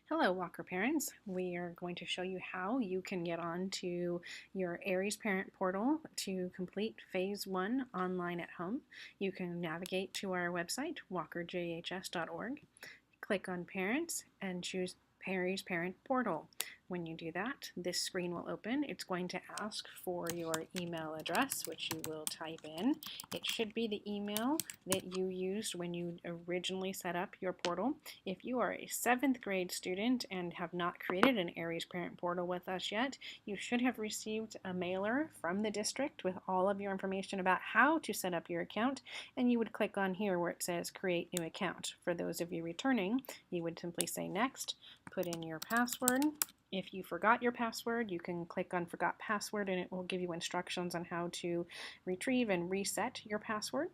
Hello, Walker parents. We are going to show you how you can get onto your Aeries parent portal to complete phase 1 online at home. You can navigate to our website, walkerjhs.org, click on Parents, and choose Aeries Parent Portal. When you do that, this screen will open. It's going to ask for your email address, which you will type in. It should be the email that you used when you originally set up your portal. If you are a 7th grade student and have not created an Aeries Parent Portal with us yet, you should have received a mailer from the district with all of your information about how to set up your account, and you would click on here where it says Create New Account. For those of you returning, you would simply say Next, put in your password. If you forgot your password, you can click on Forgot Password and it will give you instructions on how to retrieve and reset your password.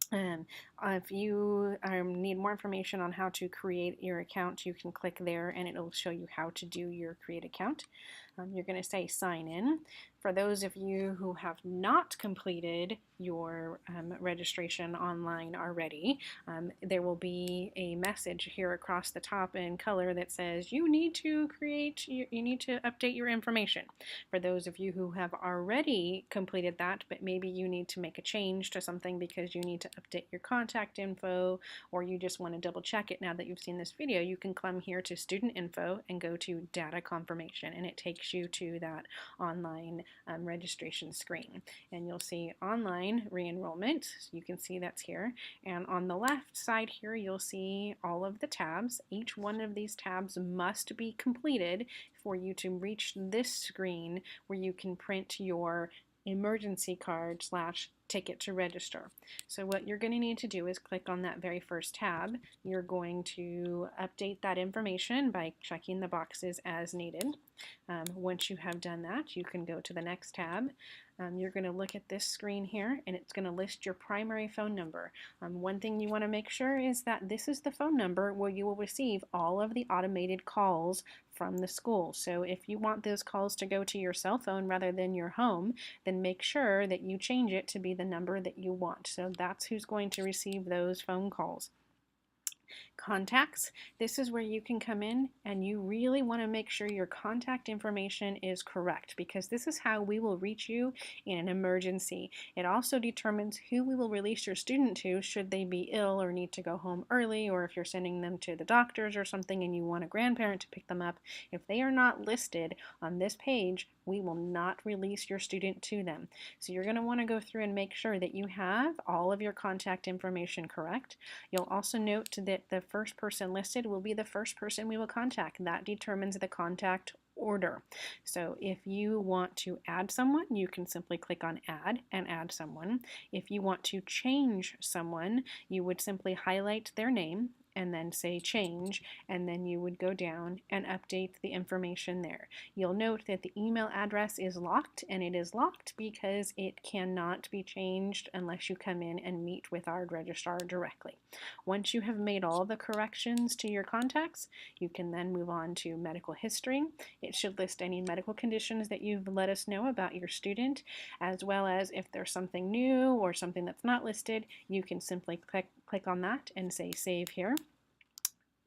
If you need more information on how to create your account, you can click there and it'll show you how to do your create account. You're going to say sign in. For those of you who have not completed your registration online already, there will be a message here across the top in color that says you need to update your information. For those of you who have already completed that, but maybe you need to make a change to something because you need to update your contact info, or you just want to double check it now that you've seen this video, you can come here to student info and go to data confirmation, and it takes you to that online registration screen. And you'll see online re-enrollment. So you can see that's here. And on the left side here, you'll see all of the tabs. Each one of these tabs must be completed for you to reach this screen where you can print your emergency card / ticket to register. So what you're going to need to do is click on that very first tab. You're going to update that information by checking the boxes as needed. Once you have done that, you can go to the next tab. You're going to look at this screen here and it's going to list your primary phone number. One thing you want to make sure is that this is the phone number where you will receive all of the automated calls from the school. So if you want those calls to go to your cell phone rather than your home, then make sure that you change it to be the number that you want. So that's who's going to receive those phone calls. Contacts. This is where you can come in and you really want to make sure your contact information is correct, because this is how we will reach you in an emergency. It also determines who we will release your student to should they be ill or need to go home early, or if you're sending them to the doctors or something and you want a grandparent to pick them up. If they are not listed on this page, we will not release your student to them. So you're going to want to go through and make sure that you have all of your contact information correct. You'll also note that the first person listed will be the first person we will contact. That determines the contact order. So if you want to add someone, you can simply click on add and add someone. If you want to change someone, you would simply highlight their name and then say change, and then you would go down and update the information there. You'll note that the email address is locked, and it is locked because it cannot be changed unless you come in and meet with our registrar directly. Once you have made all the corrections to your contacts, you can then move on to medical history. It should list any medical conditions that you've let us know about your student, as well as if there's something new or something that's not listed, you can simply click on that and say save here.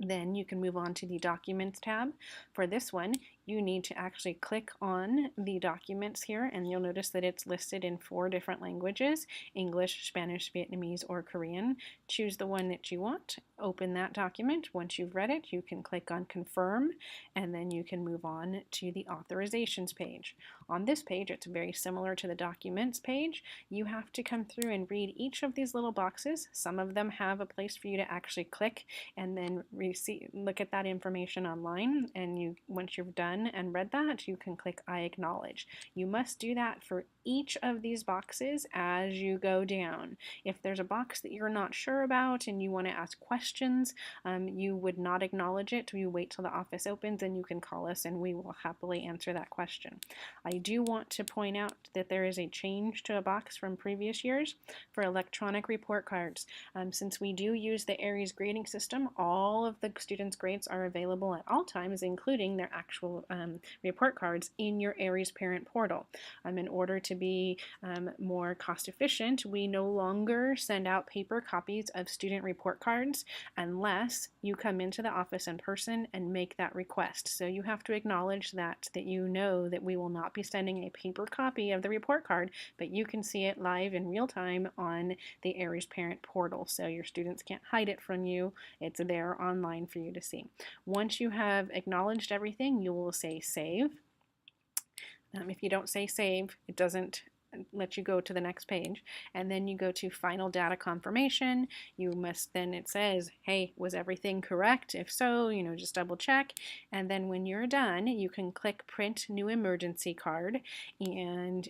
Then you can move on to the Documents tab. For this one, you need to actually click on the documents here, and you'll notice that it's listed in 4 different languages: English, Spanish, Vietnamese, or Korean. Choose the one that you want. Open that document. Once you've read it, you can click on Confirm, and then you can move on to the Authorizations page. On this page, it's very similar to the Documents page. You have to come through and read each of these little boxes. Some of them have a place for you to actually click and then look at that information online, and once you've done and read that, you can click I acknowledge. You must do that for each of these boxes as you go down. If there's a box that you're not sure about and you want to ask questions, you would not acknowledge it. You wait till the office opens and you can call us and we will happily answer that question. I do want to point out that there is a change to a box from previous years for electronic report cards. Since we do use the Aeries grading system, all of the students' grades are available at all times, including their actual report cards in your Aeries parent portal. In order to be more cost efficient, we no longer send out paper copies of student report cards unless you come into the office in person and make that request. So you have to acknowledge that you know that we will not be sending a paper copy of the report card, but you can see it live in real time on the Aeries parent portal. So your students can't hide it from you. It's there online for you to see. Once you have acknowledged everything, you will say save. If you don't say save, it doesn't let you go to the next page. And then you go to final data confirmation. You must, then it says, hey, was everything correct? If so, just double check. And then when you're done, you can click print new emergency card, and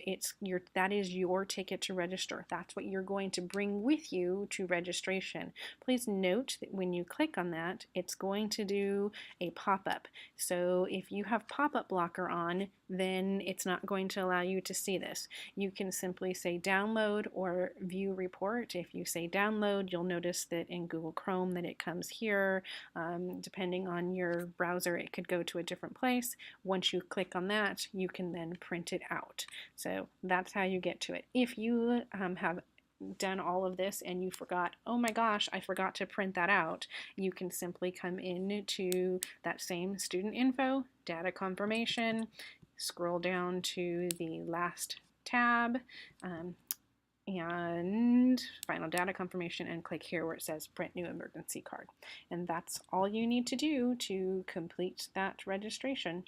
that is your ticket to register. That's what you're going to bring with you to registration. Please note that when you click on that, it's going to do a pop-up. So if you have pop-up blocker on, then it's not going to allow you to see this. You can simply say download or view report. If you say download, you'll notice that in Google Chrome that it comes here. Depending on your browser, it could go to a different place. Once you click on that, you can then print it out. So that's how you get to it. If you have done all of this and you forgot, oh my gosh, I forgot to print that out, you can simply come in to that same student info, data confirmation, scroll down to the last tab, and final data confirmation, and click here where it says print new emergency card. And that's all you need to do to complete that registration.